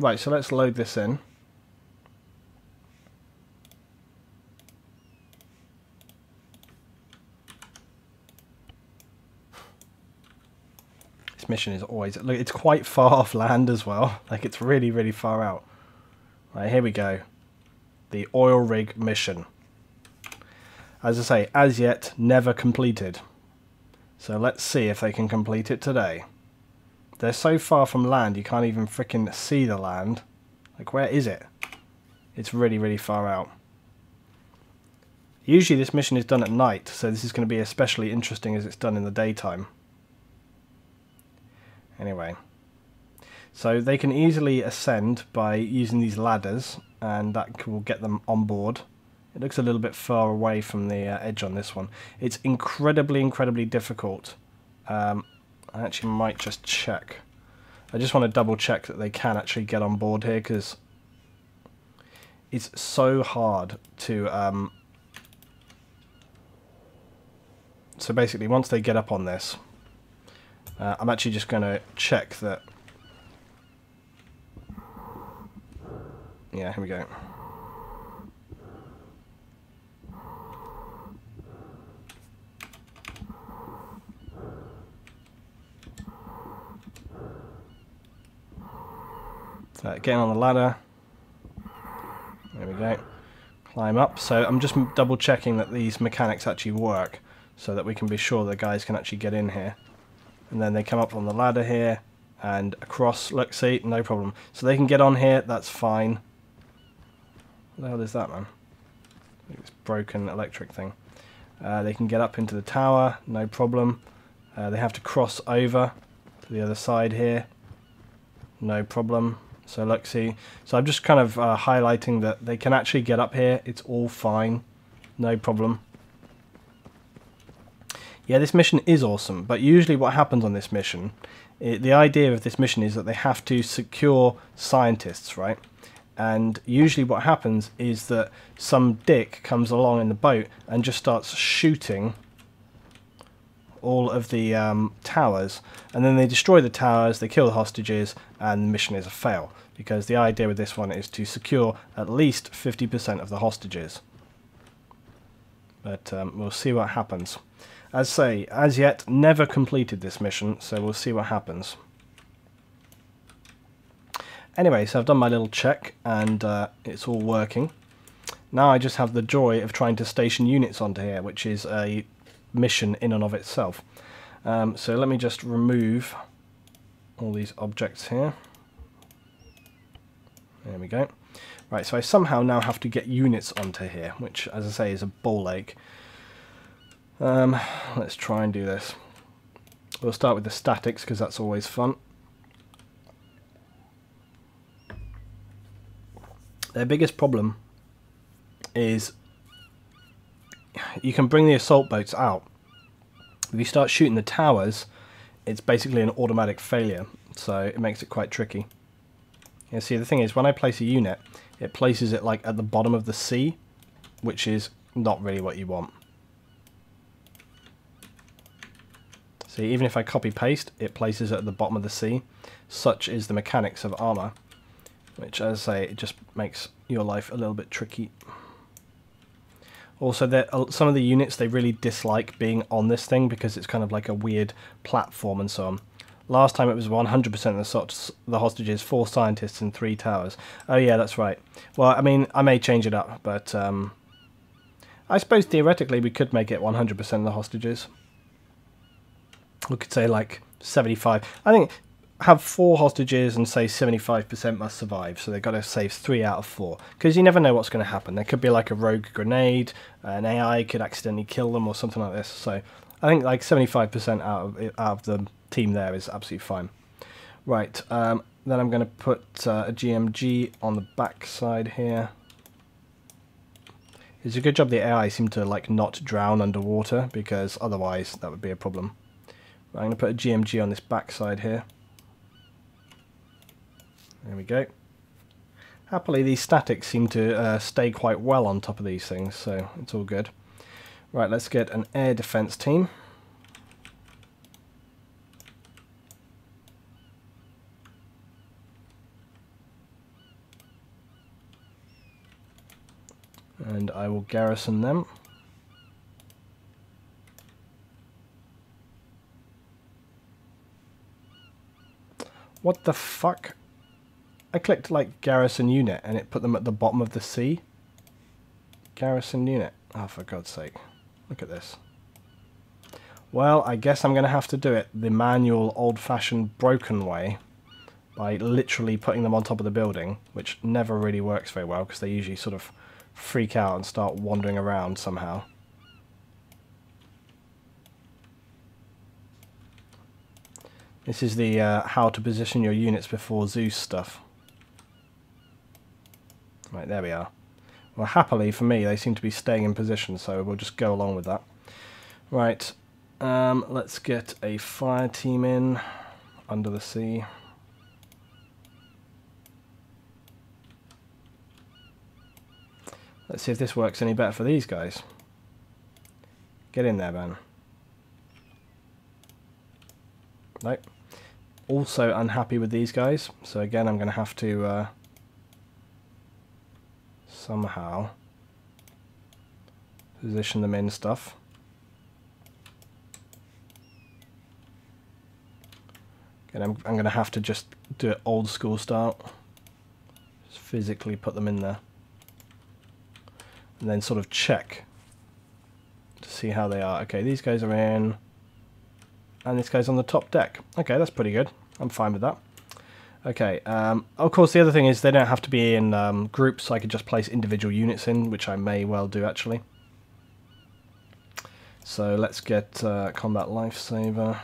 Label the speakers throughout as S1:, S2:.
S1: Right, so let's load this in. This mission is always... Look, it's quite far off land as well. Like, it's really, really far out. Right, here we go. The oil rig mission. As I say, as yet, never completed. So let's see if they can complete it today. They're so far from land, you can't even frickin' see the land. Like, where is it? It's really, really far out. Usually this mission is done at night, so this is going to be especially interesting as it's done in the daytime. Anyway. So they can easily ascend by using these ladders, and that will get them on board. It looks a little bit far away from the edge on this one. It's incredibly, incredibly difficult. I actually might just check. I just want to double check that they can actually get on board here, because it's so hard to... So basically, once they get up on this, I'm actually just going to check that... Yeah, here we go. Getting on the ladder. There we go. Climb up. So I'm just double checking that these mechanics actually work, so that we can be sure the guys can actually get in here. And then they come up on the ladder here and across. Look, see, no problem. So they can get on here, that's fine. What the hell is that, man? It's broken electric thing. They can get up into the tower, no problem. They have to cross over to the other side here. No problem. So look, see. So I'm just kind of highlighting that they can actually get up here. It's all fine. No problem. Yeah, this mission is awesome. But usually what happens on this mission, the idea of this mission is that they have to secure scientists, right? And usually what happens is that some dick comes along in the boat and just starts shooting all of the towers, and then they destroy the towers, they kill the hostages, and the mission is a fail, because the idea with this one is to secure at least 50% of the hostages. But we'll see what happens. As say, as yet, never completed this mission, so we'll see what happens. Anyway, so I've done my little check, and it's all working. Now I just have the joy of trying to station units onto here, which is a mission in and of itself. So let me just remove all these objects here. There we go. Right, so I somehow now have to get units onto here, which, as I say, is a ball ache. Let's try and do this. We'll start with the statics, because that's always fun. Their biggest problem is you can bring the assault boats out. If you start shooting the towers, it's basically an automatic failure, so it makes it quite tricky. Yeah, see, the thing is, when I place a unit, it places it like at the bottom of the sea, which is not really what you want. See, even if I copy paste, it places it at the bottom of the sea. Such is the mechanics of Arma, which, as I say, it just makes your life a little bit tricky. Also, some of the units, they really dislike being on this thing because it's kind of like a weird platform and so on. Last time it was 100% of the hostages, 4 scientists and 3 towers. Oh yeah, that's right. Well, I mean, I may change it up, but I suppose theoretically we could make it 100% of the hostages. We could say like 75. I think have 4 hostages and say 75% must survive, so they've got to save 3 out of 4, because you never know what's going to happen. There could be like a rogue grenade, an AI could accidentally kill them or something like this. So I think like 75% out of the team there is absolutely fine. Right, then I'm going to put a GMG on the back side here. It's a good job the AI seem to like not drown underwater, because otherwise that would be a problem. Right, I'm going to put a GMG on this back side here. There we go. Happily, these statics seem to stay quite well on top of these things, so it's all good. Right, let's get an air defense team. and I will garrison them. What the fuck? I clicked like garrison unit and it put them at the bottom of the sea. Garrison unit. Oh, for God's sake. Look at this. Well, I guess I'm going to have to do it the manual, old-fashioned, broken way by literally putting them on top of the building, which never really works very well because they usually sort of freak out and start wandering around somehow. This is the how to position your units before ZEUS stuff. Right, there we are. Well, happily for me, they seem to be staying in position, so we'll just go along with that. Right, let's get a fire team in under the sea. Let's see if this works any better for these guys. Get in there, man. Nope. Also unhappy with these guys, so again I'm going to have to somehow position them in stuff. And I'm going to have to just do it old school style. Just physically put them in there. And then sort of check to see how they are. Okay, these guys are in. And this guy's on the top deck. Okay, that's pretty good. I'm fine with that. Okay, of course the other thing is they don't have to be in groups, so I could just place individual units in, which I may well do actually. So let's get combat lifesaver.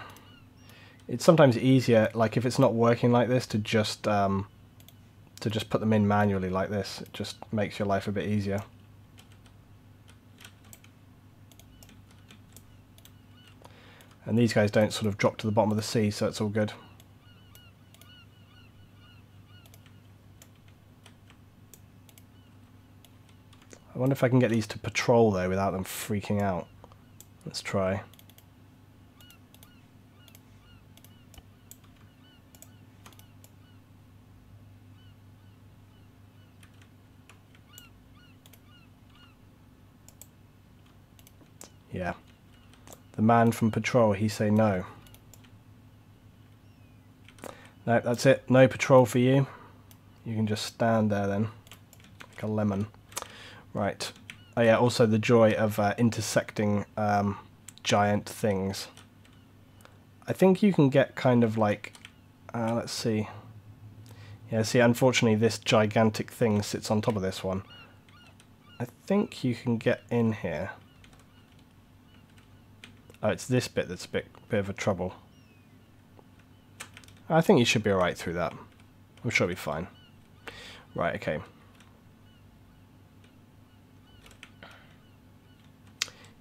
S1: It's sometimes easier, like if it's not working like this, to just put them in manually like this. It just makes your life a bit easier. And these guys don't sort of drop to the bottom of the sea, so it's all good. I wonder if I can get these to patrol though without them freaking out. Let's try. Yeah. The man from patrol, he say no. No, that's it. No patrol for you. You can just stand there then. Like a lemon. Right. Oh yeah, also the joy of intersecting giant things. I think you can get kind of like... let's see. Yeah, see, unfortunately this gigantic thing sits on top of this one. I think you can get in here. Oh, it's this bit that's a bit of a trouble. I think you should be alright through that. I'm sure it'll be fine. Right, okay.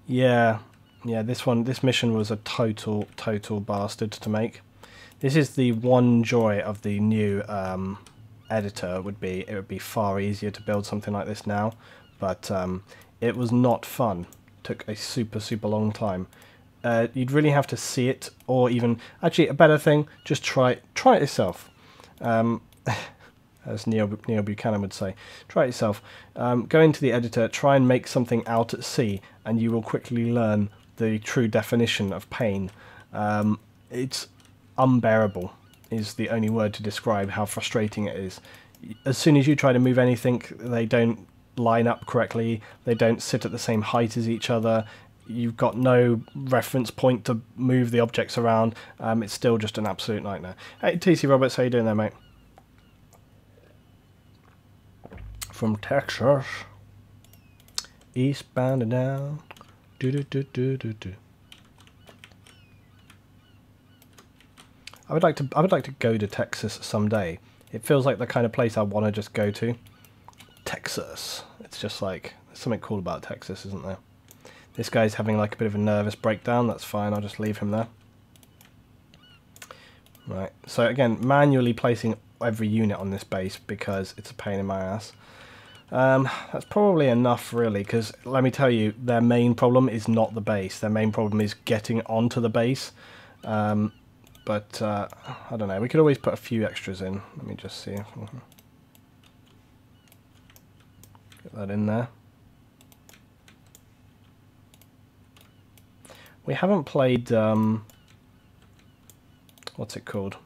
S1: Yeah, this mission was a total bastard to make. This is the one joy of the new editor, it would be far easier to build something like this now, but it was not fun. It took a super long time. You'd really have to see it, or even actually a better thing, just try it yourself. As Neil Buchanan would say, try it yourself. Go into the editor, try and make something out at sea, and you will quickly learn the true definition of pain. It's unbearable is the only word to describe how frustrating it is. As soon as you try to move anything, they don't line up correctly, they don't sit at the same height as each other. You've got no reference point to move the objects around. It's still just an absolute nightmare. Hey, TC Roberts, how you doing there, mate? From Texas, eastbound and down. I would like to go to Texas someday. It feels like the kind of place I want to just go to. Texas. It's just like there's something cool about Texas, isn't there? This guy's having like a bit of a nervous breakdown. That's fine. I'll just leave him there. Right. So again, manually placing every unit on this base because it's a pain in my ass. That's probably enough, really, because let me tell you, their main problem is not the base. Their main problem is getting onto the base. But I don't know. We could always put a few extras in. Let me just see. Get that in there. We haven't played, what's it called?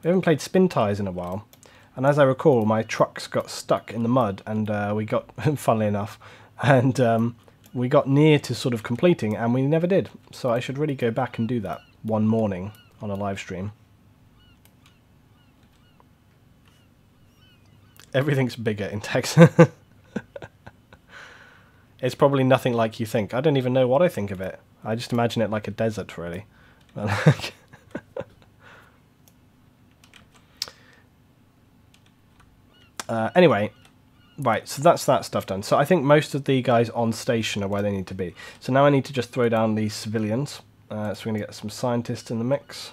S1: We haven't played Spin Ties in a while. And as I recall, my trucks got stuck in the mud, and we got, funnily enough, and we got near to sort of completing, and we never did. So I should really go back and do that one morning on a live stream. Everything's bigger in Texas. It's probably nothing like you think. I don't even know what I think of it. I just imagine it like a desert, really. Anyway, right, so that's that stuff done. So I think most of the guys on station are where they need to be. So now I need to just throw down these civilians. So we're going to get some scientists in the mix.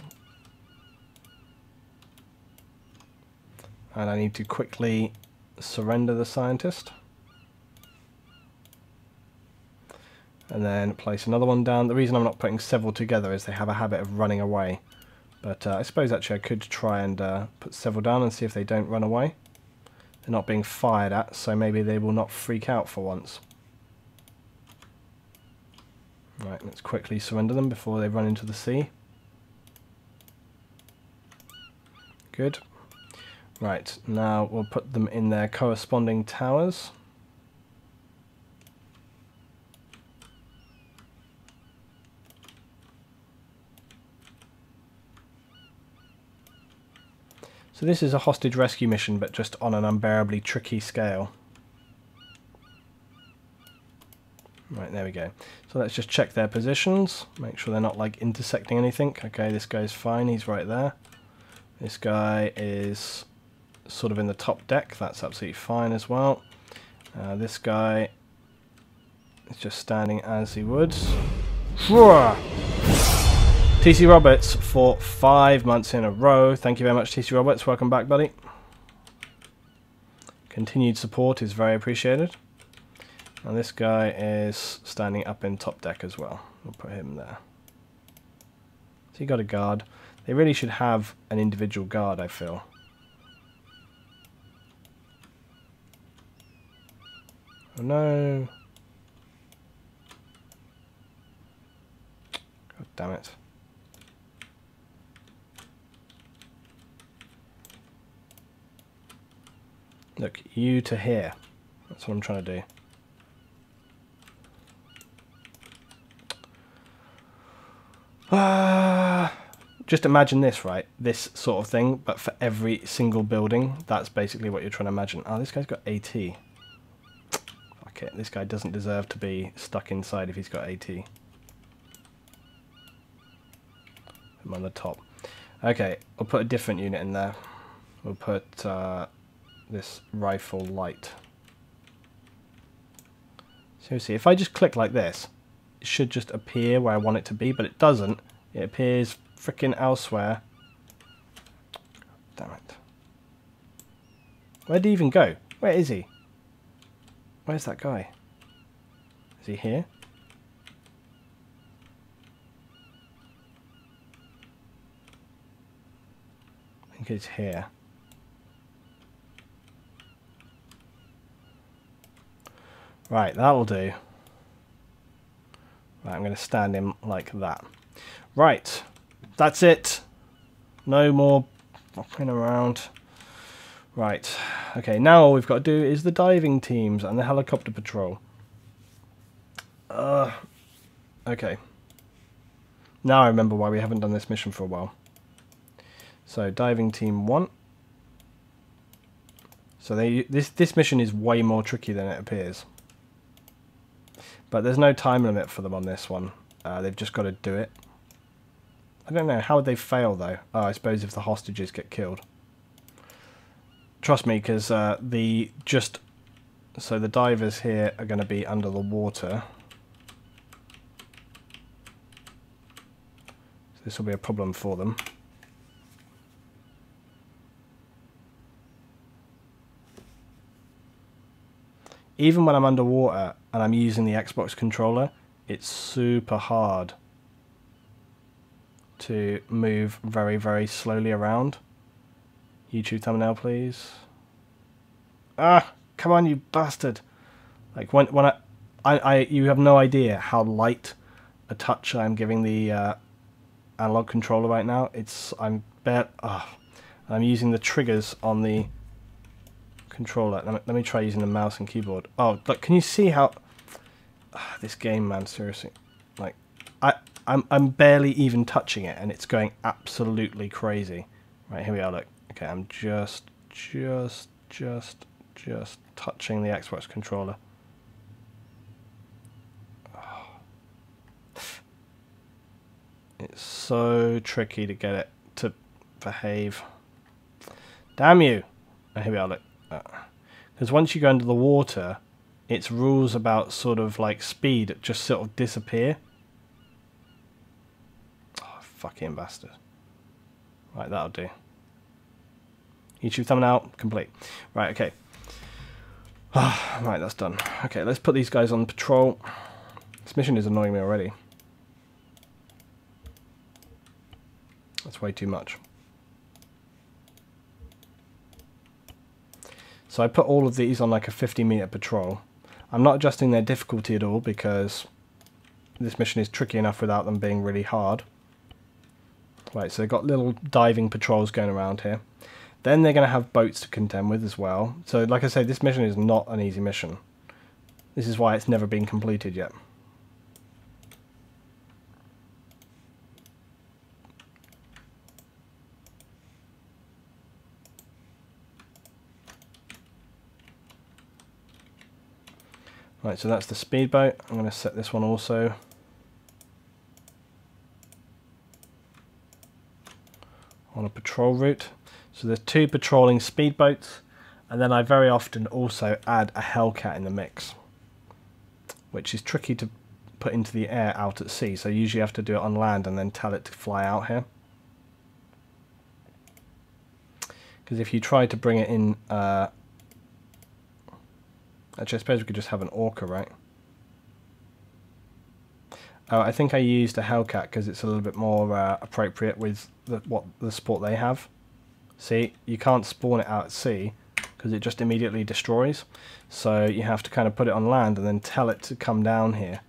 S1: And I need to quickly surrender the scientist. And then place another one down. The reason I'm not putting several together is they have a habit of running away. But I suppose actually I could try and put several down and see if they don't run away. They're not being fired at, so maybe they will not freak out for once. Right, let's quickly surrender them before they run into the sea. Good. Right, now we'll put them in their corresponding towers. So this is a hostage rescue mission, but just on an unbearably tricky scale. Right, there we go. So let's just check their positions, make sure they're not like intersecting anything. Okay, this guy's fine, he's right there. This guy is sort of in the top deck, that's absolutely fine as well. This guy is just standing as he would. TC Roberts for 5 months in a row. Thank you very much, TC Roberts. Welcome back, buddy. Continued support is very appreciated. And this guy is standing up in top deck as well. We'll put him there. So you got a guard. They really should have an individual guard, I feel. Oh no. God damn it. Look, you to here. That's what I'm trying to do. Just imagine this, right? This sort of thing, but for every single building. That's basically what you're trying to imagine. Oh, this guy's got AT. Fuck it. This guy doesn't deserve to be stuck inside if he's got AT. Put him on the top. Okay, we'll put a different unit in there. We'll put this rifle light. Seriously, if I just click like this, it should just appear where I want it to be, but it doesn't. It appears frickin' elsewhere. Damn it. Where did he even go? Where is he? Where's that guy? Is he here? I think he's here. Right, that'll do. Right, I'm going to stand him like that. Right, that's it. No more fucking around. Right, okay, now all we've got to do is the diving teams and the helicopter patrol. Okay. Now I remember why we haven't done this mission for a while. So, diving team 1. So this mission is way more tricky than it appears. But there's no time limit for them on this one. They've just got to do it. I don't know, how would they fail though? Oh, I suppose if the hostages get killed. Trust me, because the divers here are going to be under the water. So this will be a problem for them. Even when I'm underwater and I'm using the Xbox controller, it's super hard to move very, very slowly around. YouTube thumbnail, please. Ah, come on, you bastard! Like when you have no idea how light a touch I'm giving the analog controller right now. I'm using the triggers on the controller. Let me try using the mouse and keyboard. Oh, look, can you see how this game, man, seriously, like I'm barely even touching it and it's going absolutely crazy. Right, here we are, look. Okay, I'm just touching the Xbox controller. It's so tricky to get it to behave. Damn you! Oh, here we are, look. Because once you go into the water, its rules about sort of like speed just sort of disappear. Oh, fucking bastard. Right, that'll do. YouTube thumbnail complete. Right, okay. Right, that's done. Okay, let's put these guys on patrol. This mission is annoying me already. That's way too much. So I put all of these on like a 50-meter patrol. I'm not adjusting their difficulty at all because this mission is tricky enough without them being really hard. Right, so they've got little diving patrols going around here. Then they're going to have boats to contend with as well. So like I say, this mission is not an easy mission. This is why it's never been completed yet. Right, so that's the speedboat. I'm going to set this one also on a patrol route. So there's 2 patrolling speedboats, and then I very often also add a Hellcat in the mix, which is tricky to put into the air out at sea. So usually you have to do it on land and then tell it to fly out here. Because if you try to bring it in, actually I suppose we could just have an Orca, right? Oh, I think I used a Hellcat because it's a little bit more appropriate with the sport they have. See, you can't spawn it out at sea because it just immediately destroys. So you have to kind of put it on land and then tell it to come down here.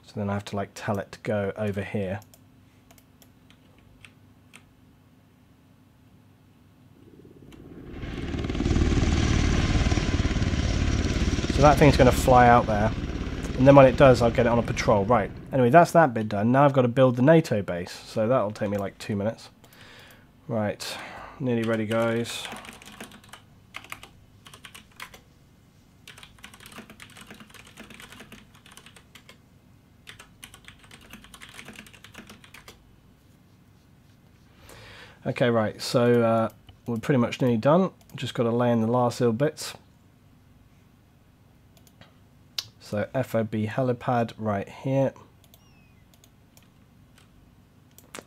S1: So then I have to like tell it to go over here. So that thing's going to fly out there. And then when it does, I'll get it on a patrol. Right. Anyway, that's that bit done. Now I've got to build the NATO base. So that'll take me like 2 minutes. Right. Nearly ready, guys. Okay, right. So we're pretty much nearly done. Just got to lay in the last little bits. So FOB helipad right here.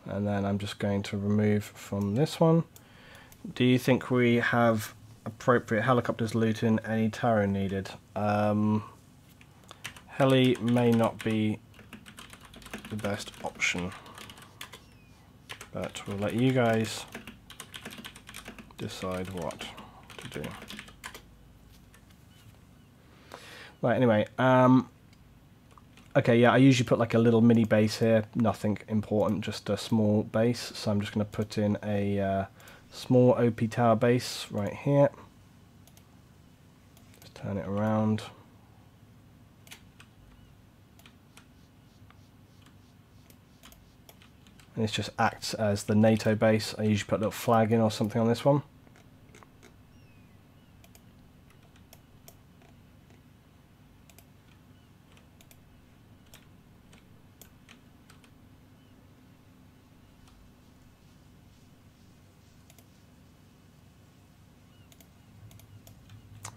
S1: And then I'm just going to remove from this one. Do you think we have appropriate helicopters looting any tarot needed? Heli may not be the best option, but we'll let you guys decide what to do. Right, anyway, okay, yeah, I usually put like a little mini base here, nothing important, just a small base, so I'm just going to put in a small OP tower base right here. Just turn it around. And this just acts as the NATO base. I usually put a little flag in or something on this one.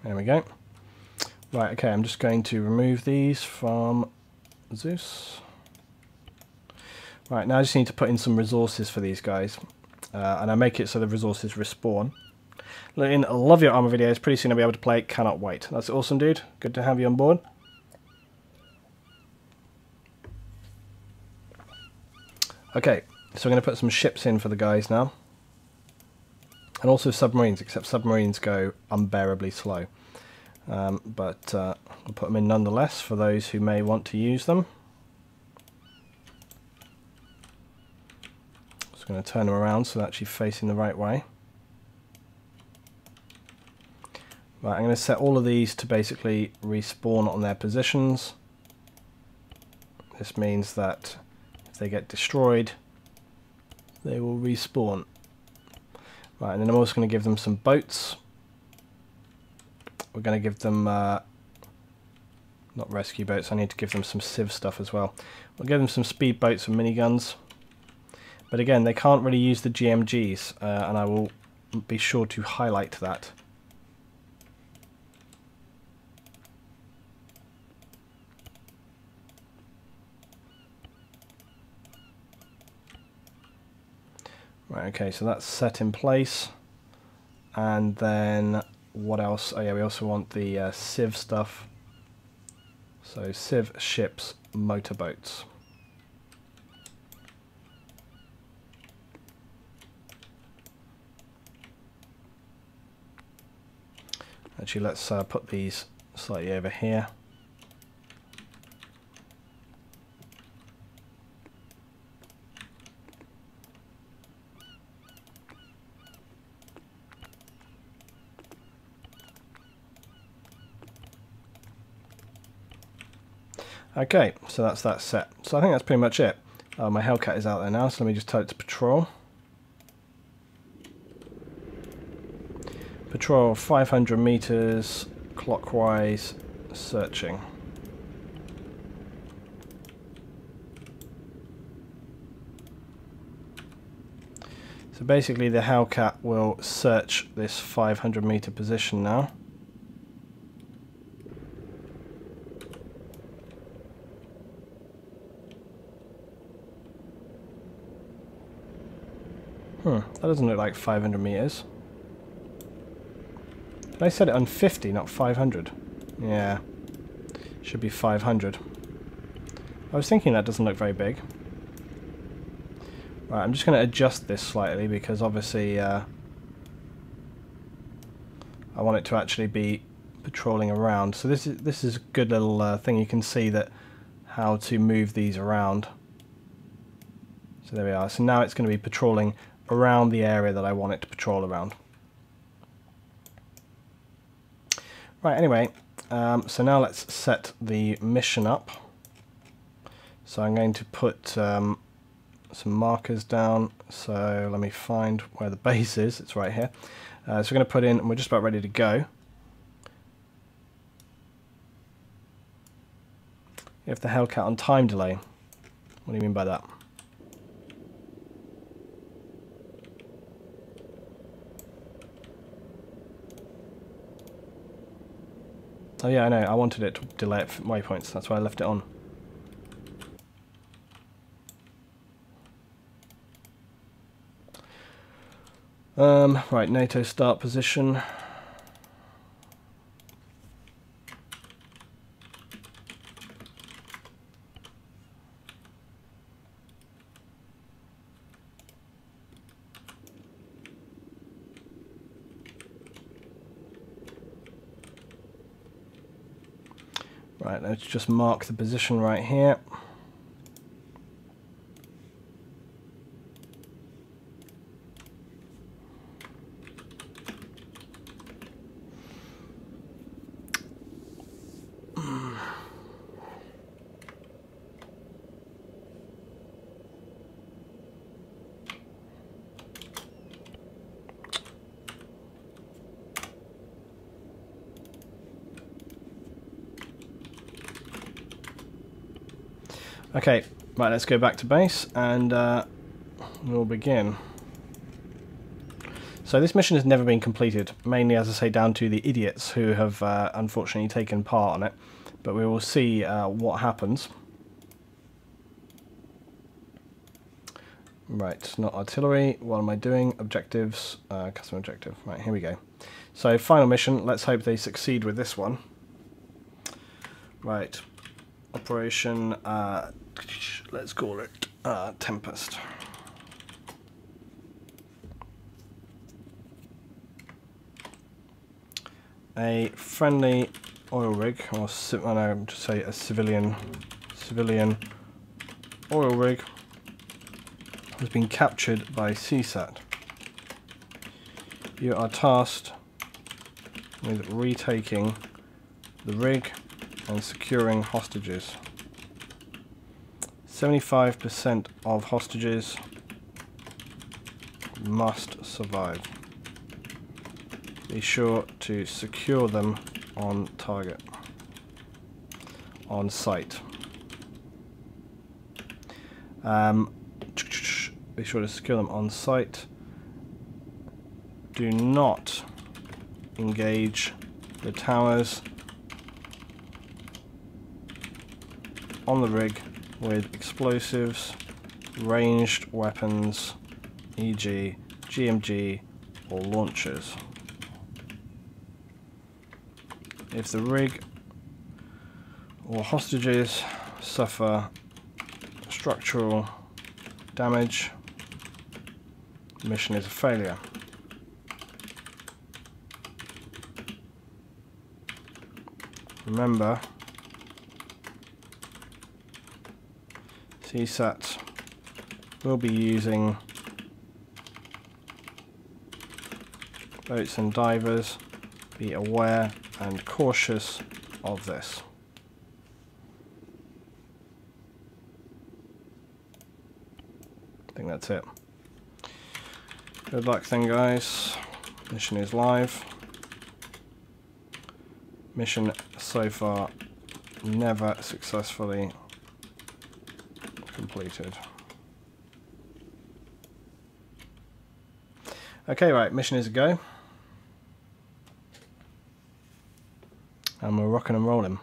S1: There we go. Right, okay, I'm just going to remove these from ZEUS. Right, now I just need to put in some resources for these guys. And I make it so the resources respawn. Lynn, I love your Arma videos. Pretty soon I'll be able to play. Cannot wait. That's awesome, dude. Good to have you on board. Okay, so I'm going to put some ships in for the guys now. And also submarines, except submarines go unbearably slow. But we'll put them in nonetheless for those who may want to use them. Just going to turn them around so they're actually facing the right way. Right, I'm going to set all of these to basically respawn on their positions. This means that if they get destroyed, they will respawn. Right, and then I'm also going to give them some boats. We're going to give them, not rescue boats, I need to give them some civ stuff as well. We'll give them some speed boats and miniguns. But again, they can't really use the GMGs, and I will be sure to highlight that. Right, okay, so that's set in place. And then what else? Oh yeah, we also want the civ stuff. So civ ships, motorboats. Actually, let's put these slightly over here. Okay, so that's that set. So I think that's pretty much it. My Hellcat is out there now, so let me just tell it to patrol. Patrol 500 meters clockwise, searching. So basically the Hellcat will search this 500 meter position now. That doesn't look like 500 meters. Did I set it on 50, not 500? Yeah, should be 500. I was thinking that doesn't look very big. Right, I'm just going to adjust this slightly because obviously I want it to actually be patrolling around. So this is a good little thing. You can see that how to move these around. So there we are. So now it's going to be patrolling around the area that I want it to patrol around. Right, anyway, so now let's set the mission up. So I'm going to put some markers down. So let me find where the base is. It's right here. So we're going to put in, and we're just about ready to go. You have the Hellcat on time delay. What do you mean by that? Oh yeah, I know, I wanted it to delay at waypoints, that's why I left it on. Right, NATO start position. Right, let's just mark the position right here. Okay, right, let's go back to base and we'll begin. So this mission has never been completed, mainly, as I say, down to the idiots who have unfortunately taken part on it, but we will see what happens. Right, not artillery. What am I doing? Objectives, custom objective. Right, here we go. So final mission, let's hope they succeed with this one. Right, operation, let's call it Tempest. a friendly oil rig, or I know, just say a civilian oil rig, has been captured by CSAT. You are tasked with retaking the rig and securing hostages. 75% of hostages must survive. Be sure to secure them on target, on site. Be sure to secure them on site. Do not engage the towers on the rig with explosives, ranged weapons, e.g. GMG or launchers. If the rig or hostages suffer structural damage, the mission is a failure. Remember, CSAT will be using boats and divers. Be aware and cautious of this. I think that's it. Good luck then, guys. Mission is live. Mission so far never successfully completed. Okay, right, mission is a go. And we're rocking and rolling.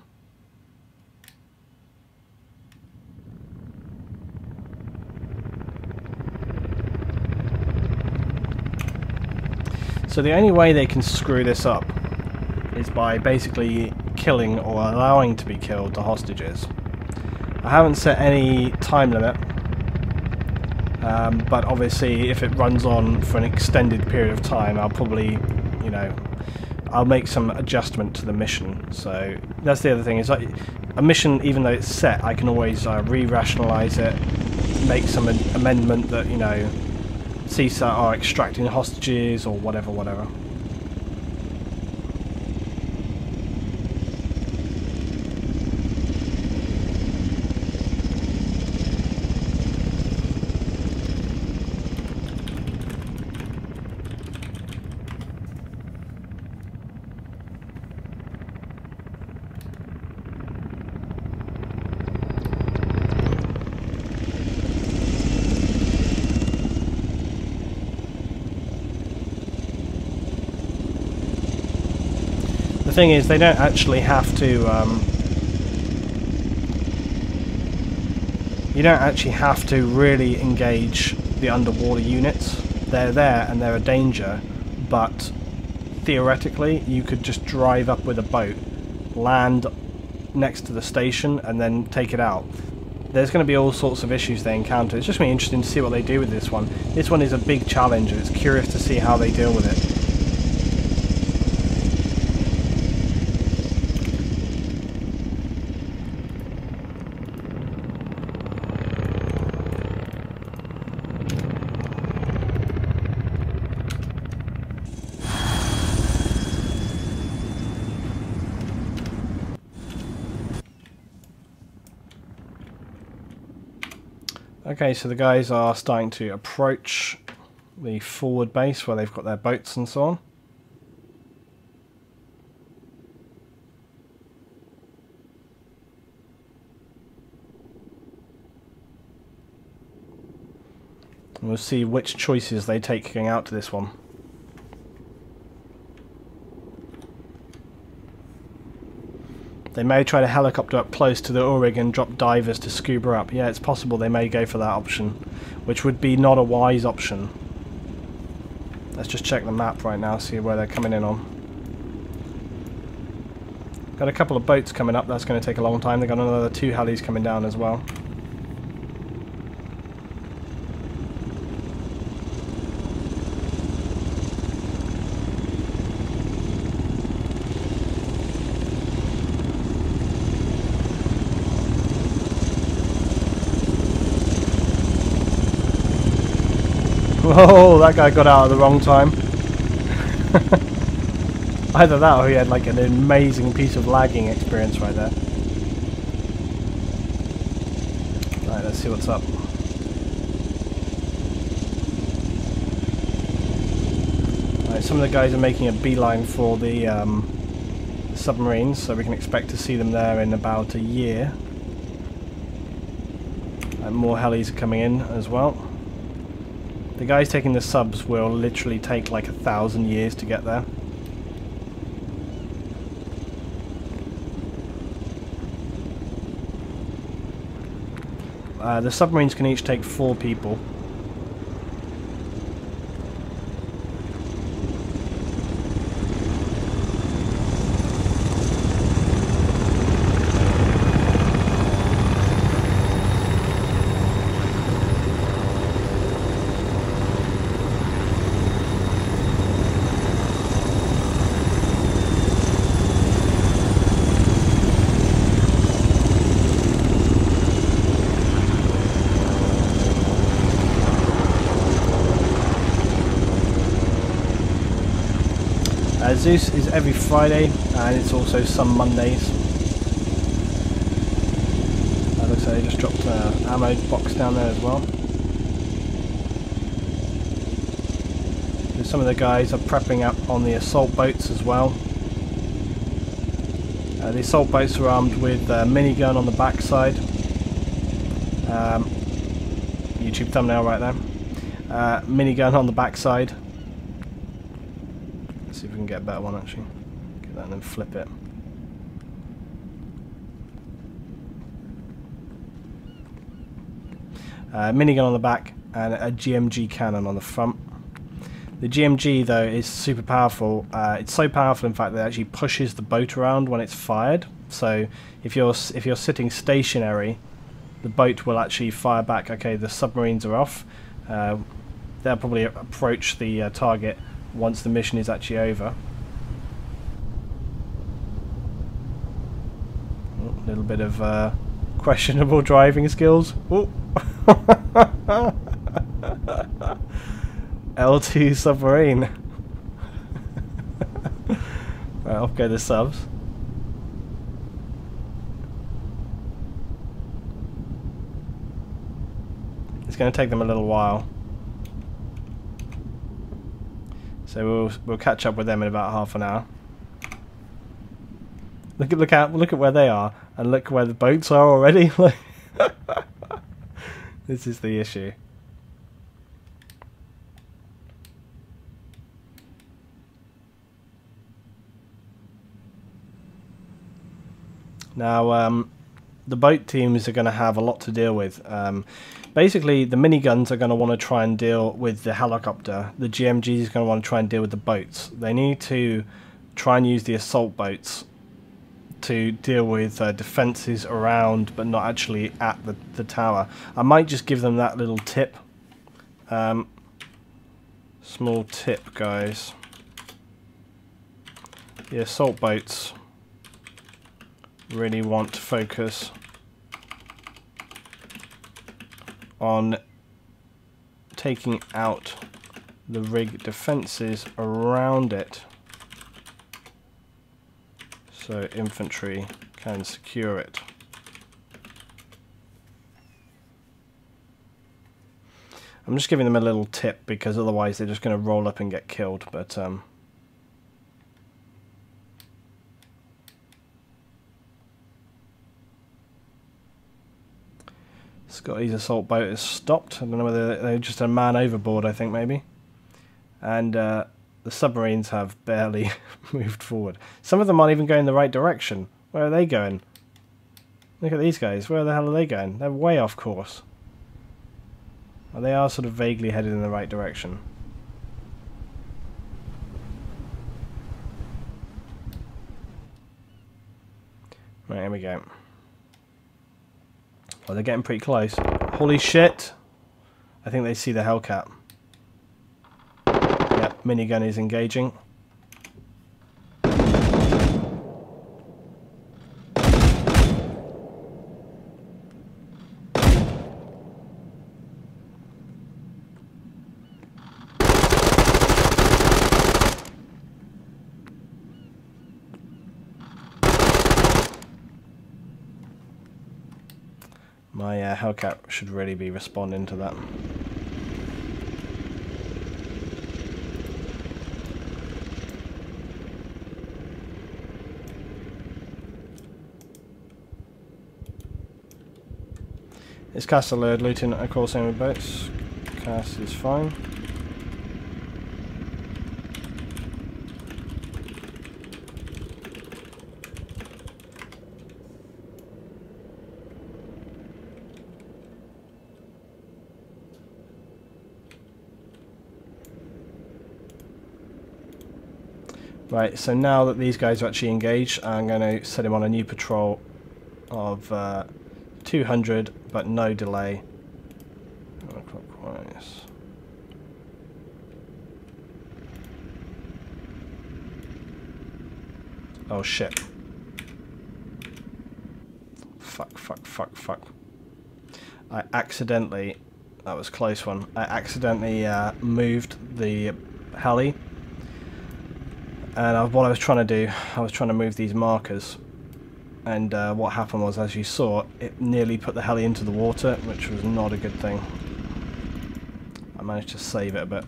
S1: So the only way they can screw this up is by basically killing or allowing to be killed the hostages. I haven't set any time limit, but obviously if it runs on for an extended period of time, I'll probably, you know, I'll make some adjustment to the mission. So that's the other thing, is like a mission, even though it's set, I can always re-rationalize it, make some amendment that, you know, CSAT are extracting hostages or whatever. The thing is, they don't actually have to. You don't actually have to really engage the underwater units. They're there and they're a danger, but theoretically, you could just drive up with a boat, land next to the station, and then take it out. There's going to be all sorts of issues they encounter. It's just really interesting to see what they do with this one. This one is a big challenge, and it's curious to see how they deal with it. Okay, so the guys are starting to approach the forward base where they've got their boats and so on. And we'll see which choices they take going out to this one. They may try to helicopter up close to the oil rig and drop divers to scuba up. Yeah, it's possible they may go for that option, which would be not a wise option. Let's just check the map right now, see where they're coming in on. Got a couple of boats coming up, that's going to take a long time. They've got another 2 helis coming down as well. Oh, that guy got out at the wrong time. Either that or he had like an amazing piece of lagging experience right there. Right, let's see what's up. Right, some of the guys are making a beeline for the submarines, so we can expect to see them there in about a year. And more helis are coming in as well. The guys taking the subs will literally take like 1,000 years to get there. The submarines can each take 4 people. ZEUS is every Friday, and it's also some Mondays. Looks like they just dropped an ammo box down there as well. So some of the guys are prepping up on the assault boats as well. The assault boats are armed with a minigun on the backside. YouTube thumbnail right there. Minigun on the backside. See if we can get a better one actually. Get that and then flip it. Minigun on the back and a GMG cannon on the front. The GMG though is super powerful. It's so powerful in fact that it actually pushes the boat around when it's fired. So if you're sitting stationary, the boat will actually fire back. Okay, the submarines are off. They'll probably approach the target once the mission is actually over. A little bit of questionable driving skills. L2 submarine. Right, off go the subs. It's going to take them a little while. So we'll catch up with them in about half an hour. Look at where they are, and look where the boats are already. This is the issue. Now, the boat teams are going to have a lot to deal with. Basically, the miniguns are going to want to try and deal with the helicopter. The GMG is going to want to try and deal with the boats. They need to try and use the assault boats to deal with defences around, but not actually at the tower. I might just give them that little tip. Small tip, guys. The assault boats really want to focus on taking out the rig defences around it so infantry can secure it. I'm just giving them a little tip because otherwise they're just going to roll up and get killed, but Scotty's assault boat is stopped. I don't know whether they're just a man overboard, I think maybe. And the submarines have barely moved forward. Some of them aren't even going the right direction. Where are they going? Look at these guys. Where the hell are they going? They're way off course. Well, they are sort of vaguely headed in the right direction. Right, here we go. Oh, they're getting pretty close. Holy shit! I think they see the Hellcat. Yep, minigun is engaging. My Hellcat should really be responding to that. Is cast alert, looting across enemy boats. Cast is fine. Right, so now that these guys are actually engaged, I'm going to set him on a new patrol of 200, but no delay. Clockwise. Oh shit. Fuck. I accidentally, that was a close one, I accidentally moved the heli. And what I was trying to do, I was trying to move these markers. And what happened was, as you saw, it nearly put the heli into the water, which was not a good thing. I managed to save it a bit.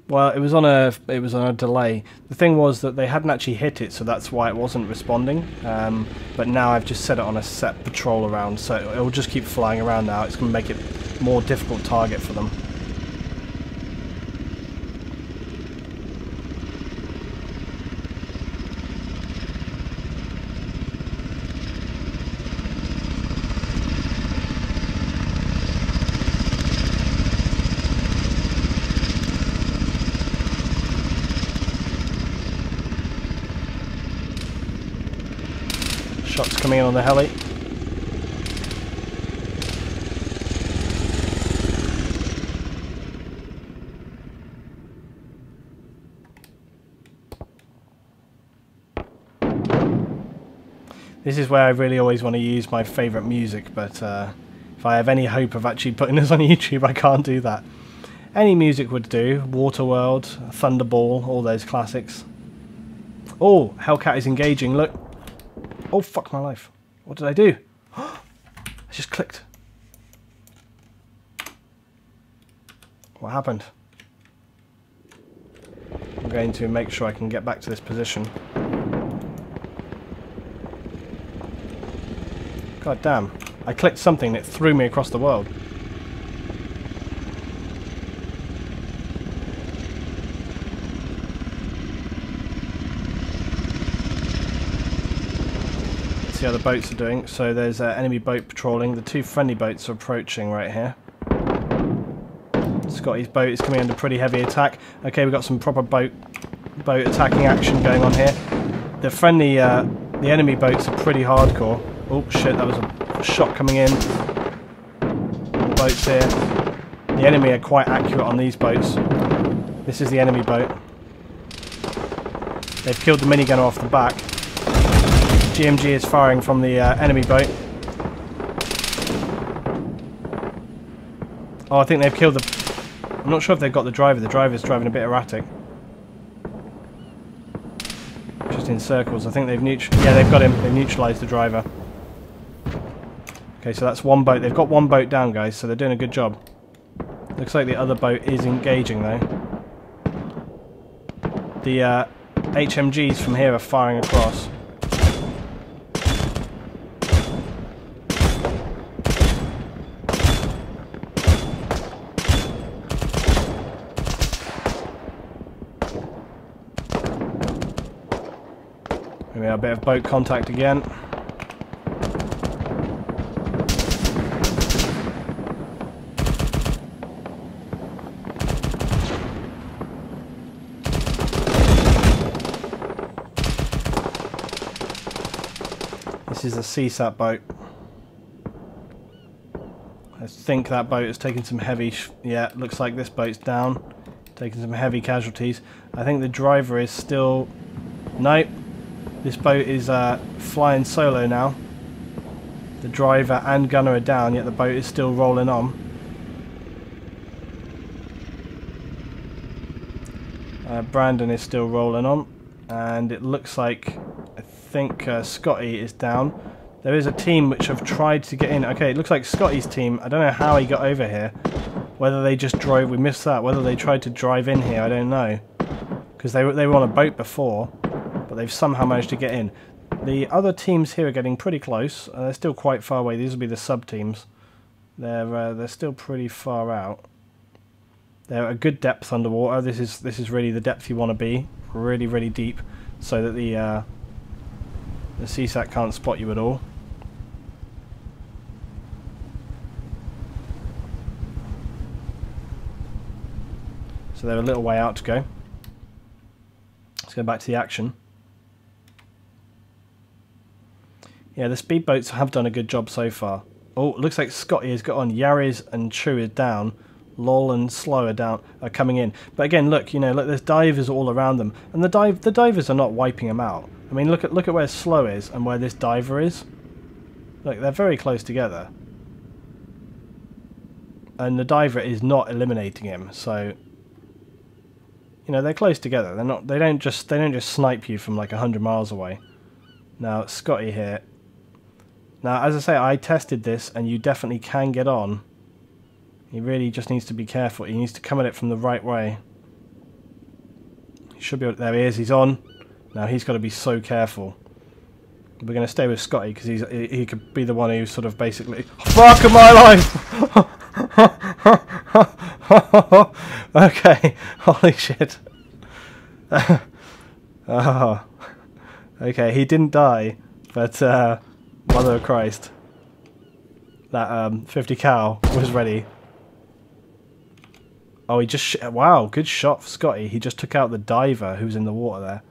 S1: Well, it was on a delay. The thing was that they hadn't actually hit it, so that's why it wasn't responding. But now I've just set it on a set patrol around, so it will just keep flying around now. It's going to make it more difficult target for them. Shots coming in on the heli. This is where I really always want to use my favourite music, but if I have any hope of actually putting this on YouTube, I can't do that. Any music would do. Waterworld, Thunderball, all those classics. Oh, Hellcat is engaging, look. Oh, fuck my life. What did I do? I just clicked. What happened? I'm going to make sure I can get back to this position. God damn. I clicked something that threw me across the world. See how the boats are doing. So there's an enemy boat patrolling. The two friendly boats are approaching right here. Scotty's boat is coming under pretty heavy attack. Okay, we've got some proper boat attacking action going on here. The friendly, the enemy boats are pretty hardcore. Oh shit, that was a shot coming in. The boats here. The enemy are quite accurate on these boats. This is the enemy boat. They've killed the minigunner off the back. GMG is firing from the enemy boat. Oh, I think they've killed the... I'm not sure if they've got the driver. The driver's driving a bit erratic. Just in circles. I think they've yeah, they've got him. They've neutralised the driver. Okay, so that's one boat. They've got one boat down, guys, so they're doing a good job. Looks like the other boat is engaging, though. The HMGs from here are firing across. We have a bit of boat contact again. This is a CSAT boat. I think that boat has taken some heavy... yeah, looks like this boat's down. Taking some heavy casualties. I think the driver is still... nope. This boat is flying solo now. The driver and gunner are down, yet the boat is still rolling on. Brandon is still rolling on, and it looks like, I think Scotty is down. There is a team which have tried to get in. Okay, it looks like Scotty's team, I don't know how he got over here. Whether they just drove, we missed that, whether they tried to drive in here, I don't know. Because they were on a boat before, but they've somehow managed to get in. The other teams here are getting pretty close. They're still quite far away. These will be the sub-teams. They're still pretty far out. They're at a good depth underwater. This is really the depth you want to be. Really, really deep, so that the CSAT can't spot you at all. So they're a little way out to go. Let's go back to the action. Yeah, the speedboats have done a good job so far. Oh, looks like Scotty has got on. Yaris and True is down. Lol and Slow are coming in. But again, look, you know, look, there's divers all around them, and the divers are not wiping them out. I mean, look at where Slow is and where this diver is. Look, they're very close together, and the diver is not eliminating him. So, you know, they're close together. They're not. They don't just snipe you from like 100 miles away. Now Scotty here. Now, as I say, I tested this, and you definitely can get on. He really just needs to be careful. He needs to come at it from the right way. He should be able to, there he is, he's on. Now he's got to be so careful. We're going to stay with Scotty because he could be the one who sort of basically... Fuck my life! Okay, holy shit. Oh. Okay, he didn't die, but Mother of Christ. That 50 cal was ready. Oh, he just... Wow, good shot for Scotty. He just took out the diver who's in the water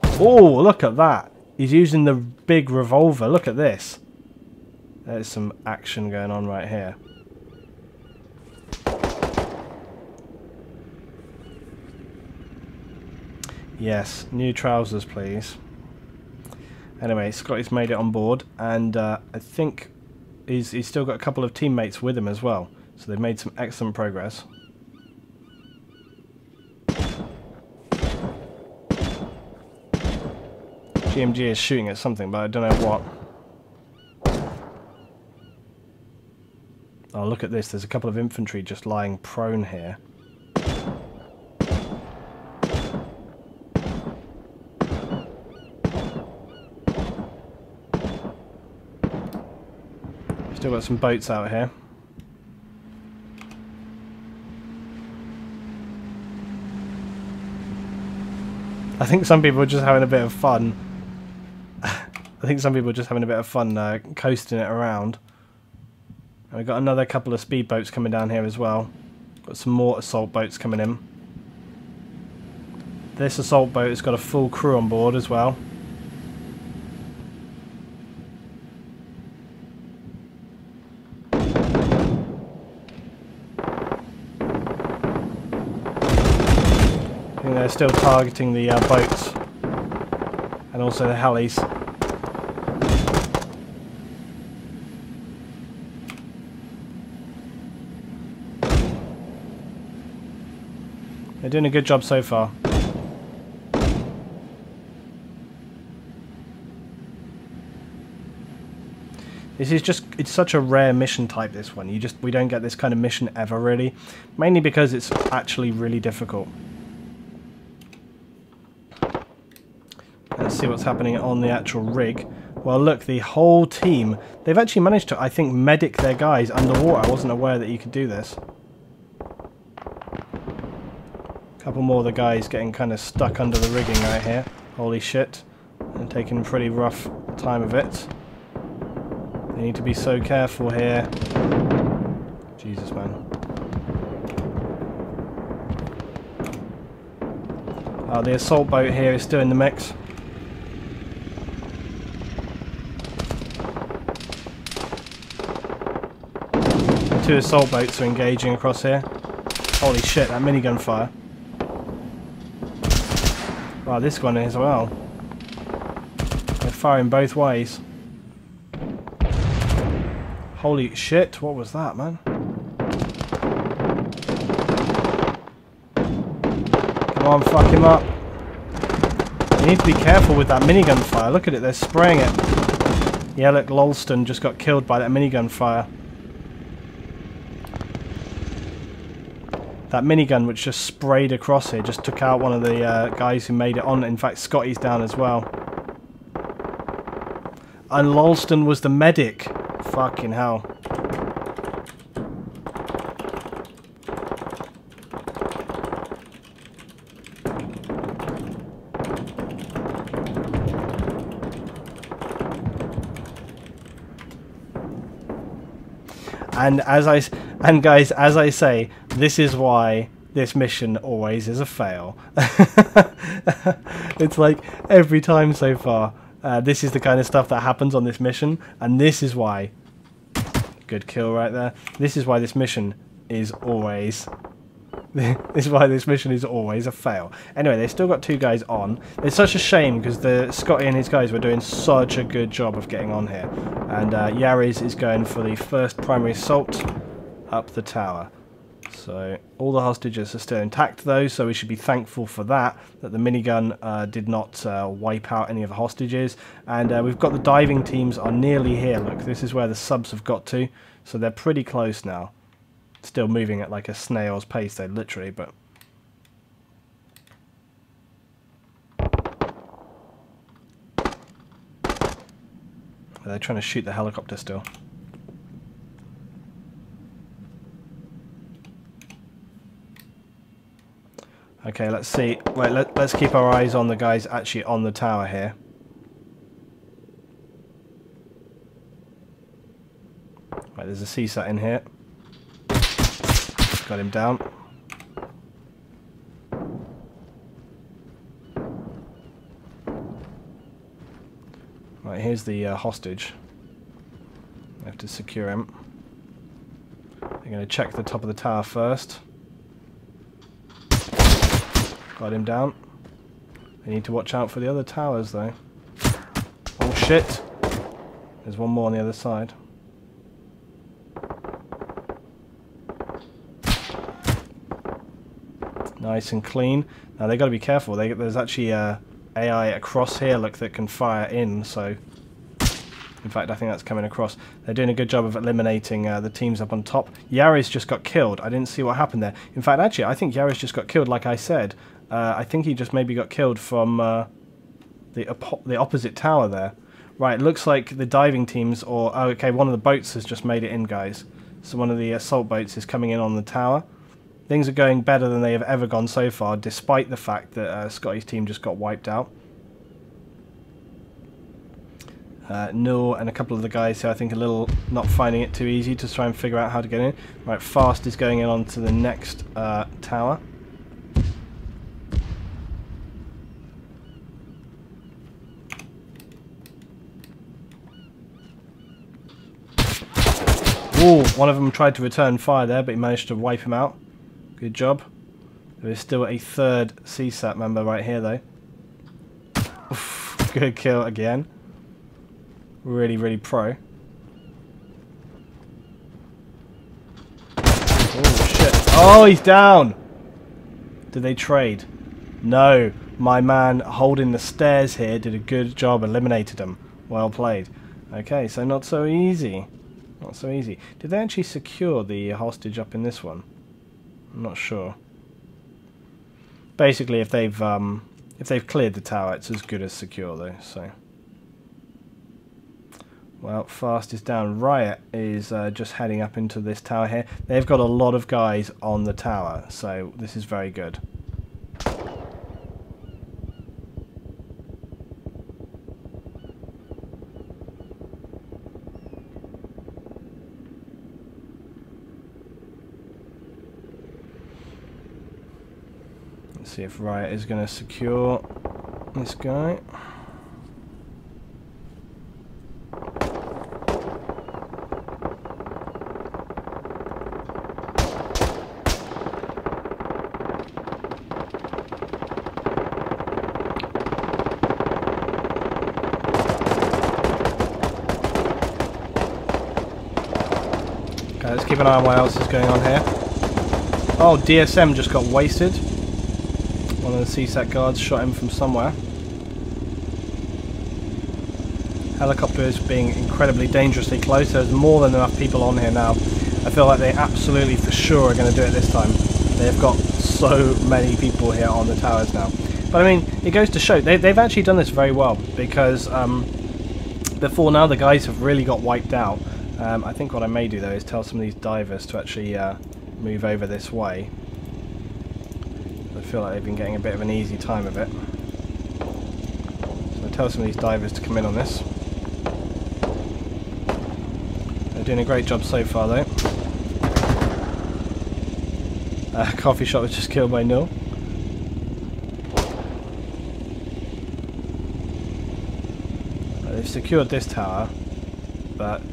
S1: there. Oh, look at that. He's using the big revolver. Look at this. There's some action going on right here. Yes, new trousers, please. Anyway, Scotty's made it on board, and I think he's still got a couple of teammates with him as well. So they've made some excellent progress. GMG is shooting at something, but I don't know what. Oh, look at this. There's a couple of infantry just lying prone here. Still got some boats out here. I think some people are just having a bit of fun. I think some people are just having a bit of fun coasting it around. And we've got another couple of speedboats coming down here as well. Got some more assault boats coming in. This assault boat has got a full crew on board as well. They're still targeting the boats and also the helis. They're doing a good job so far. This is just, it's such a rare mission type, this one. We don't get this kind of mission ever, really. Mainly because it's actually really difficult. Let's see what's happening on the actual rig. Well, look, the whole team, they've actually managed to, I think, medic their guys underwater. I wasn't aware that you could do this. A couple more of the guys getting kind of stuck under the rigging right here. Holy shit. And taking a pretty rough time of it. They need to be so careful here. Jesus, man. Oh, the assault boat here is still in the mix. Two assault boats are engaging across here. Holy shit, that minigun fire. Wow, this one as well. They're firing both ways. Holy shit, what was that, man? Come on, fuck him up. You need to be careful with that minigun fire. Look at it, they're spraying it. Yeah, look, Lolston just got killed by that minigun fire. That minigun which just sprayed across here just took out one of the guys who made it on. In fact, Scotty's down as well. And Lolston was the medic. Fucking hell. And guys, as I say, this is why this mission always is a fail. It's like every time so far, this is the kind of stuff that happens on this mission, and this is why. Good kill right there. This is why this mission is always. This is why this mission is always a fail. Anyway, they still got 2 guys on. It's such a shame because the Scotty and his guys were doing such a good job of getting on here. And ARES is going for the first primary assault up the tower. So all the hostages are still intact though, so we should be thankful for that, that the minigun did not wipe out any of the hostages. And we've got the diving teams are nearly here. Look, this is where the subs have got to, so they're pretty close now. Still moving at like a snail's pace though, literally, but... They're trying to shoot the helicopter still. Okay, let's see. Wait, let's keep our eyes on the guys actually on the tower here. Right, there's a CSAT in here. Got him down. Right, here's the hostage. I have to secure him. I'm going to check the top of the tower first. Got him down. I need to watch out for the other towers though. Oh shit! There's one more on the other side. Nice and clean. Now they got to be careful. There's actually AI across here, look, that can fire in. So, in fact, I think that's coming across. They're doing a good job of eliminating the teams up on top. ARES just got killed. I didn't see what happened there. In fact, actually, I think ARES just got killed. Like I said, I think he just maybe got killed from the opposite tower there. Right. Looks like the diving teams, or oh, okay, one of the boats has just made it in, guys. So one of the assault boats is coming in on the tower. Things are going better than they have ever gone so far, despite the fact that Scotty's team just got wiped out. Noor and a couple of the guys who I think are a little not finding it too easy to try and figure out how to get in. Right, Fast is going in onto the next tower. Ooh, one of them tried to return fire there, but he managed to wipe him out. Good job. There is still a third CSAT member right here, though. Oof, good kill again. Really, really pro. Oh, shit. Oh, he's down! Did they trade? No. My man holding the stairs here did a good job, eliminated him. Well played. Okay, so not so easy. Not so easy. Did they actually secure the hostage up in this one? I'm not sure. Basically, if they've cleared the tower, it's as good as secure, though. So, well, Fast is down. Riot is just heading up into this tower here. They've got a lot of guys on the tower, so this is very good. See if Riot is going to secure this guy. Okay, let's keep an eye on what else is going on here. Oh, DSM just got wasted. One of the CSAT guards shot him from somewhere. Helicopter is being incredibly dangerously close. There's more than enough people on here now. I feel like they absolutely for sure are going to do it this time. They've got so many people here on the towers now. But I mean, it goes to show, they've actually done this very well, because before now the guys have really got wiped out. I think what I may do though is tell some of these divers to actually move over this way. I feel like they've been getting a bit of an easy time of it. So I'll tell some of these divers to come in on this. They're doing a great job so far though. Coffee shop was just killed by Null. They've secured this tower, but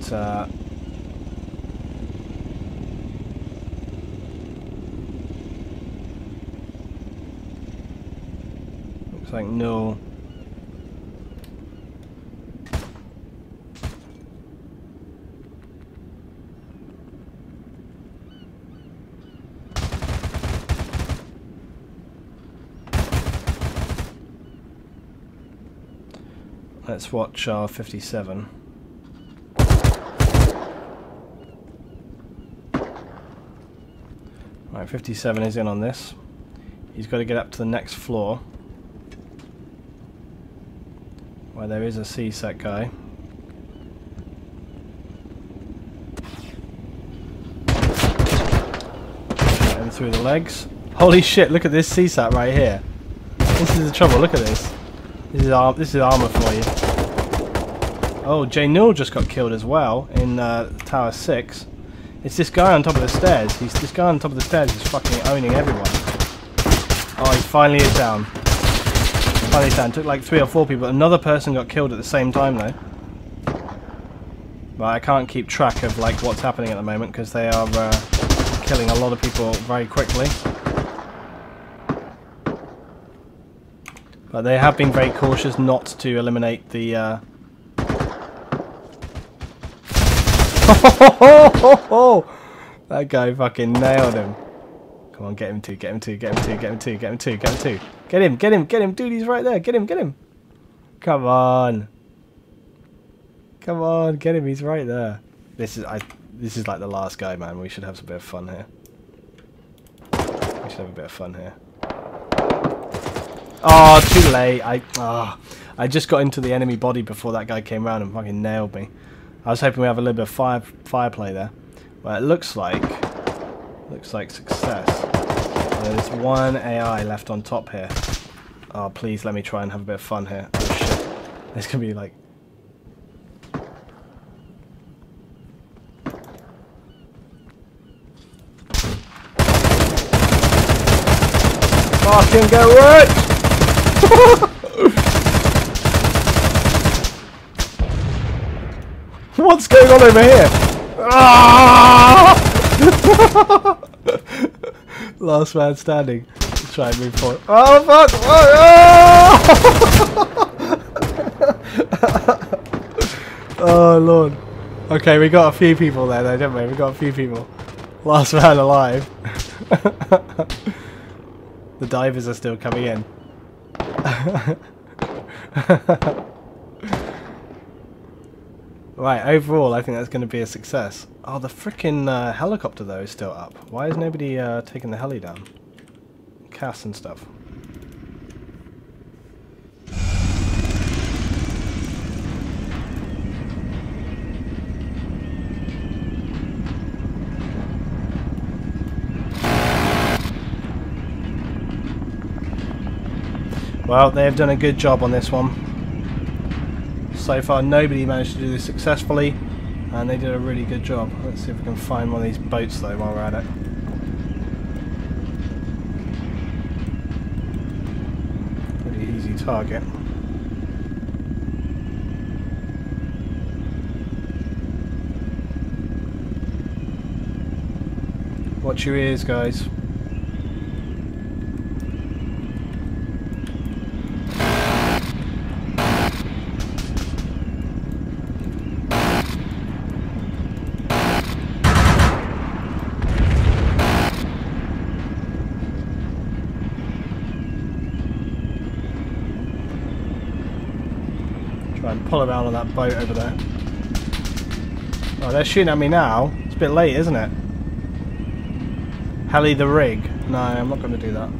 S1: looks like Null. Let's watch our 57. Right, 57 is in on this. He's got to get up to the next floor, where there is a CSEC guy. Get him through the legs. Holy shit, look at this CSAT right here. This is the trouble, look at this. This is Arma for you. Oh, J Null just got killed as well in Tower 6. It's this guy on top of the stairs. This guy on top of the stairs is fucking owning everyone. Oh, he finally is down. Finally is down. Took like 3 or 4 people. Another person got killed at the same time though. But I can't keep track of like what's happening at the moment because they are killing a lot of people very quickly. But they have been very cautious not to eliminate the... That guy fucking nailed him. Come on, get him too, get him too, get him too, get him too, get him too, get him too. Get him, get him, get him, dude, he's right there. Get him, get him. Come on. Come on, get him, he's right there. This is like the last guy, man. We should have a bit of fun here. We should have a bit of fun here. Oh, too late. I just got into the enemy body before that guy came around and fucking nailed me. I was hoping we have a little bit of fire play there. Well, it looks like success. There's one AI left on top here. Oh, please let me try and have a bit of fun here. Oh shit. There's gonna be like... Fucking go work! What's going on over here? Ah! Last man standing. Let's try and move forward. Oh fuck! Oh, oh lord. Okay, we got a few people there though, didn't we? We got a few people. Last man alive. The divers are still coming in. Right, overall I think that's going to be a success. Oh, the frickin' helicopter though is still up. Why is nobody taking the heli down? Cass and stuff. Well, they have done a good job on this one. So far, nobody managed to do this successfully, and they did a really good job. Let's see if we can find one of these boats, though, while we're at it. Pretty easy target. Watch your ears, guys. try and pull around on that boat over there. Oh, they're shooting at me now. It's a bit late, isn't it? Heli the rig. No, I'm not going to do that.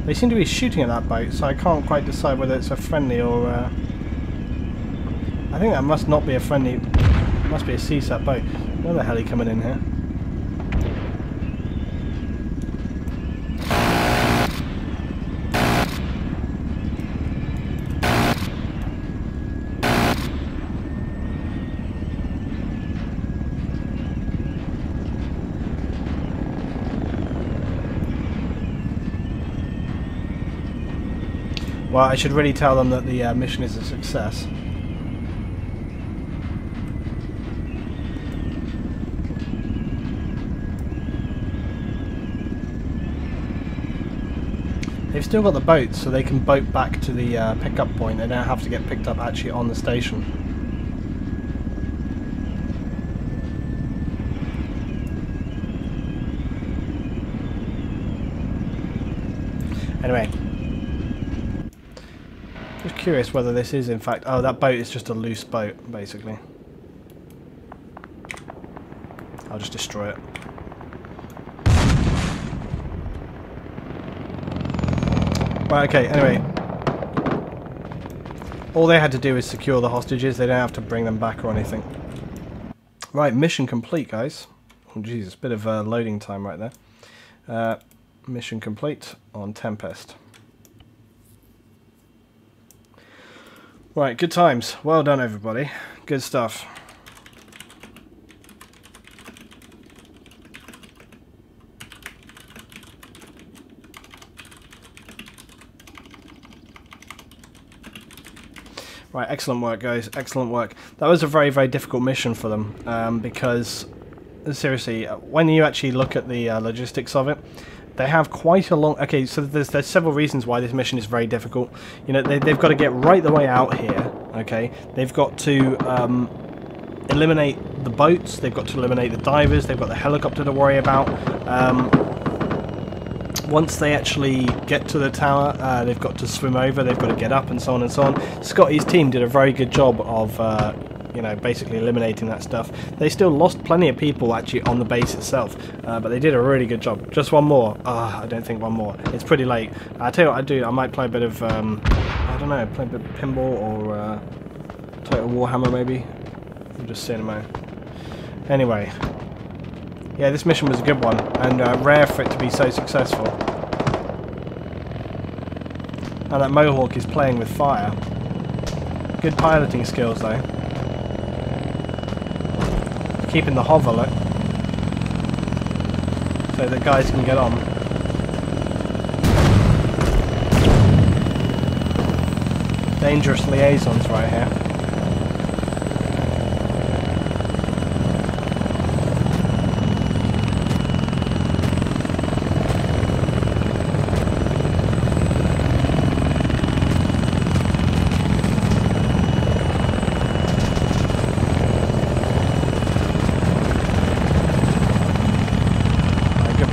S1: They seem to be shooting at that boat, so I can't quite decide whether it's a friendly or... I think that must not be a friendly... It must be a CSAT boat. Another heli coming in here. Well, I should really tell them that the mission is a success. They've still got the boats, so they can boat back to the pickup point. They don't have to get picked up actually on the station. Anyway. Just curious whether this is in fact... Oh, that boat is just a loose boat, basically. I'll just destroy it. Right, okay, anyway. All they had to do is secure the hostages. They don't have to bring them back or anything. Right, mission complete, guys. Oh, Jesus, bit of loading time right there. Mission complete on Tempest. Right, good times. Well done, everybody. Good stuff. Right, excellent work, guys. Excellent work. That was a very, very difficult mission for them because, seriously, when you actually look at the logistics of it, they have quite a long... Okay, so there's several reasons why this mission is very difficult. You know, they've got to get right the way out here, okay? They've got to eliminate the boats, they've got to eliminate the divers, they've got the helicopter to worry about. Once they actually get to the tower, they've got to swim over, they've got to get up, and so on and so on. Scotty's team did a very good job of... you know, basically eliminating that stuff. They still lost plenty of people actually on the base itself, but they did a really good job. Just one more. I don't think one more. It's pretty late. I tell you what I do. I might play a bit of, I don't know, play a bit of pinball or Total Warhammer maybe. I'm just seeing them out. Anyway, yeah, this mission was a good one, and rare for it to be so successful. And that Mohawk is playing with fire. Good piloting skills though. Keeping the hover, look, so that guys can get on. Dangerous liaisons right here.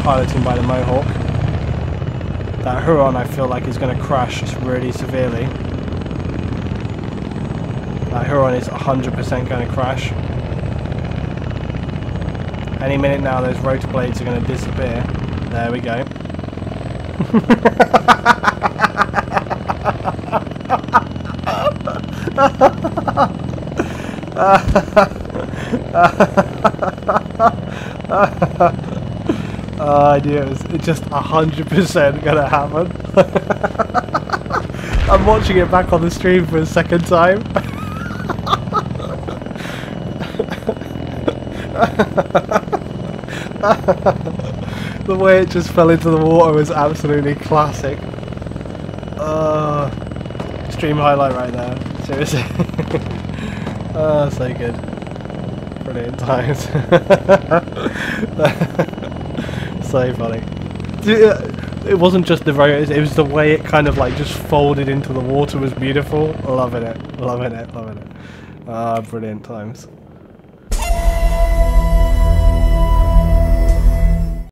S1: Piloting by the Mohawk. That Huron I feel like is going to crash really severely. That Huron is 100% going to crash. Any minute now those rotor blades are going to disappear. There we go. I knew it was just 100% gonna happen. I'm watching it back on the stream for a second time. The way it just fell into the water was absolutely classic. Stream highlight right there, seriously. Oh, so good. Brilliant times. So funny. It wasn't just the rotor, it was the way it kind of like just folded into the water was beautiful. Loving it, loving it, loving it. Ah, brilliant times.